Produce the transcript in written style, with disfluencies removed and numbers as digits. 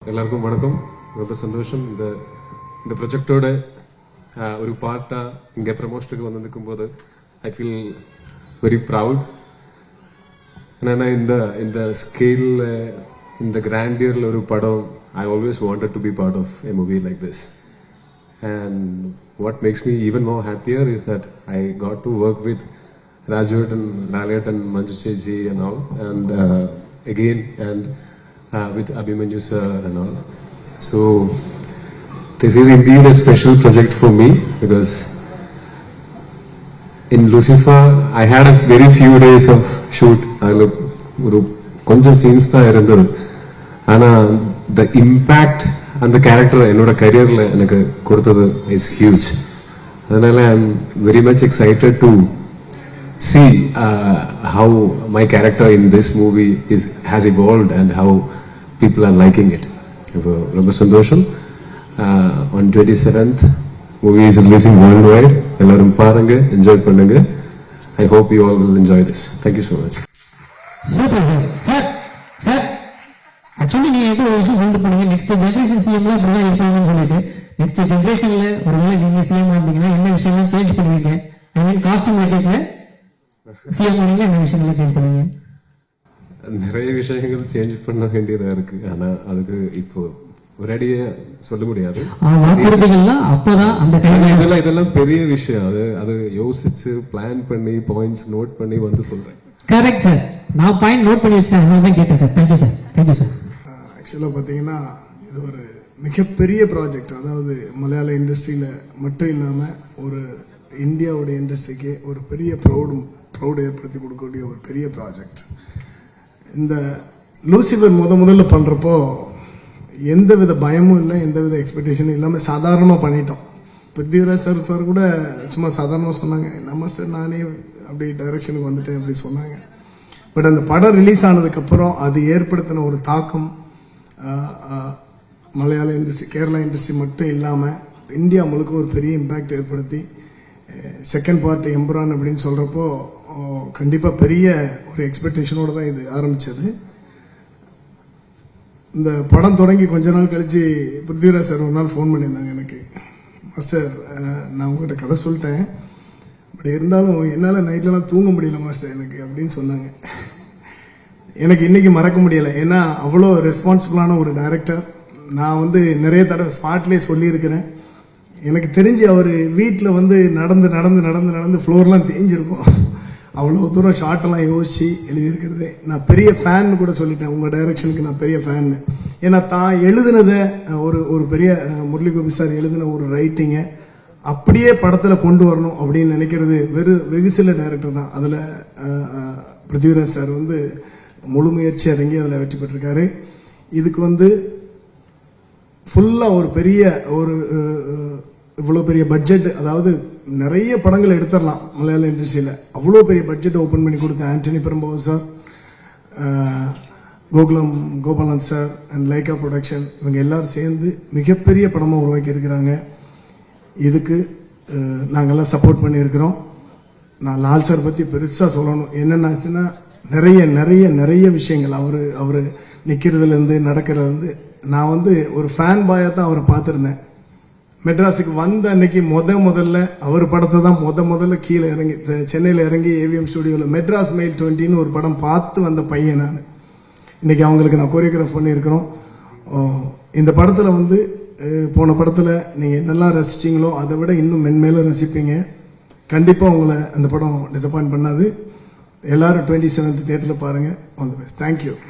எல்லாருக்கும் வணக்கம். ரொம்ப சந்தோஷம் இந்த ப்ரொஜெக்டோட ஒரு பார்ட்டா இங்கே ப்ரமோஷனுக்கு வந்திருக்கும் போது ஐ ஃபீல் வெரி ப்ரவுட். ஏன்னா இந்த ஸ்கேலில் இந்த கிராண்டியரில் ஒரு படம் I always wanted to be part of a movie like this. And what makes me even more happier is that I got to work with Rajat and Lalit and Manju Cheji and all, and again and with Abhimanyu sir and all. So this is indeed a special project for me because in Lucifer I had a very few days of shoot. ஒரு கொஞ்சம் scenes தான் இருந்தது. ஆனா the impact and the character என்னோட கரியர்ல எனக்கு கொடுத்தது is huge. அதனால I am very much excited to see how my character in this movie has evolved and how people are liking it. Romba sandosham. On 27th, movie is releasing worldwide. Ellarum paarenga, enjoy pannunga. I hope you all will enjoy this. Thank you so much. Super sir. Actually நீங்க ஏதோ ஒரு விஷயம் சொல்லிட்டு போனீங்க, next generation சிஎம்ல அப்படிதான் இருப்பாங்கன்னு சொல்லிட்டு, next ஜெனரேஷன்ல ஒருவேளை நீங்க சிஎம் ஆனீங்கன்னா என்ன விஷயம்லாம் சேஞ்ச் பண்ணுவீங்க? ஐ மீன் காஸ்டியூம் மார்க்கெட்ல சிஎம் ஆனீங்கன்னா என்ன விஷயங்களை சேஞ்ச் பண்ணுவீங்க? நிறைய விஷயங்கள் சேஞ்ச் பண்ண வேண்டியதா இருக்கு. ஆனா அதுக்கு இப்போ ஒரேடியா சொல்ல முடியாது. வாக்குறுதிகள்லாம் அப்பதான் அந்த டைம்ல இதெல்லாம் பெரிய விஷயம். அது யோசிச்சு பிளான் பண்ணி பாயிண்ட்ஸ் நோட் பண்ணி வந்து சொல்றேன். கரெக்ட் சார், நான் பாயிண்ட் நோட் பண்ணி வச்சிட்டேன், அதனால தான் கேட்டேன் சார். Thank you sir. ஆக்சுவலாக பார்த்தீங்கன்னா இது ஒரு மிகப்பெரிய ப்ராஜெக்ட். அதாவது மலையாள இண்டஸ்ட்ரியில் மட்டும் இல்லாமல் ஒரு இந்தியாவுடைய இண்டஸ்ட்ரிக்கு ஒரு பெரிய ப்ரௌட் ஏற்படுத்தி கொடுக்கக்கூடிய ஒரு பெரிய ப்ராஜெக்ட். இந்த லூசிஃபர் முதல்ல பண்ணுறப்போ எந்தவித பயமும் இல்லை, எந்தவித எக்ஸ்பெக்டேஷனும் இல்லாமல் சாதாரணமாக பண்ணிட்டோம். பிருத்திவிராஜ் சார் கூட சும்மா சாதாரணமாக சொன்னாங்க, நம்ம சார் நானே அப்படி டைரக்ஷனுக்கு வந்துட்டேன் அப்படி சொன்னாங்க. பட் அந்த படம் ரிலீஸ் ஆனதுக்கப்புறம் அது ஏற்படுத்தின ஒரு தாக்கம் மலையாள இண்டஸ்ட்ரி, கேரளா இண்டஸ்ட்ரி மட்டும் இல்லாமல் இந்தியா முழுக்க ஒரு பெரிய இம்பேக்ட் ஏற்படுத்தி செகண்ட் பார்ட் எம்புரான் அப்படின்னு சொல்கிறப்போ கண்டிப்பாக பெரிய ஒரு எக்ஸ்பெக்டேஷனோடு தான் இது ஆரம்பித்தது. இந்த படம் தொடங்கி கொஞ்ச நாள் கழித்து பிருத்திவிராஜ் சார் ஒரு நாள் ஃபோன் பண்ணியிருந்தாங்க எனக்கு, மாஸ்டர் நான் உங்கள்கிட்ட கதை சொல்லிட்டேன், பட் இருந்தாலும் என்னால் நைட்லலாம் தூங்க முடியல மாஸ்டர் எனக்கு அப்படின்னு சொன்னாங்க. எனக்கு இன்றைக்கி மறக்க முடியலை. ஏன்னா அவ்வளோ ரெஸ்பான்சிபிளான ஒரு டைரக்டர். நான் நிறைய தடவை ஸ்பாட்லேயே சொல்லியிருக்கிறேன். எனக்கு தெரிஞ்சு அவர் வீட்டில் நடந்து ஃப்ளோர்லாம் தேஞ்சிருக்கும். அவ்வளோ தூரம் ஷார்ட்டெல்லாம் யோசிச்சு எழுதியிருக்கிறது. நான் பெரிய ஃபேன் கூட சொல்லிட்டேன், உங்கள் டைரக்ஷனுக்கு நான் பெரிய ஃபேன். ஏன்னா தான் எழுதுனதை ஒரு பெரிய முரளி கோபி சார் எழுதின ஒரு ரைட்டிங்கை அப்படியே படத்தில் கொண்டு வரணும் அப்படின்னு நினைக்கிறது வெகு சில டைரக்டர் தான். அதில் பிருத்திவிராஜ் சார் முழு முயற்சி இறங்கி அதில் வெற்றி பெற்றிருக்காரு. இதுக்கு ஃபுல்லாக ஒரு பெரிய இவ்வளோ பெரிய பட்ஜெட், அதாவது நிறைய படங்கள் எடுத்துடலாம் மலையாள இண்டஸ்ட்ரியில், அவ்வளோ பெரிய பட்ஜெட் ஓப்பன் பண்ணி கொடுத்த Antony Perumbavoor sir, Gopalan sir and Lyca production, இவங்க எல்லாரும் சேர்ந்து மிகப்பெரிய படமாக உருவாக்கி இருக்கிறாங்க. இதுக்கு நாங்கள்லாம் சப்போர்ட் பண்ணியிருக்கிறோம். நான் லால் சார் பற்றி பெருசாக சொல்லணும். என்னென்னாச்சுன்னா நிறைய விஷயங்கள் அவர் நிற்கிறதுலேருந்து நடக்கிறதுலேருந்து நான் ஒரு ஃபேன் பாயாக தான் அவரை பார்த்துருந்தேன். மெட்ராஸுக்கு வந்த அன்னைக்கு முதல்ல அவர் படத்தை தான் முதல்ல கீழே இறங்கி சென்னையில் இறங்கி ஏவிஎம் ஸ்டுடியோவில் மெட்ராஸ் மெயில் 20ன்னு ஒரு படம் பார்த்து வந்த பையன் நான். இன்னைக்கு அவங்களுக்கு நான் கோரியோகிராஃப் பண்ணியிருக்கிறோம். இந்த படத்தில் போன படத்தில் நீங்கள் என்னெல்லாம் ரசிச்சிங்களோ அதை விட இன்னும் மென்மேலும் ரசிப்பீங்க. கண்டிப்பாக உங்களை அந்த படம் டிசப்பாயிண்ட் பண்ணாது. எல்லாரும் 27th தியேட்டரில் பாருங்கள். All the best. தேங்க்யூ.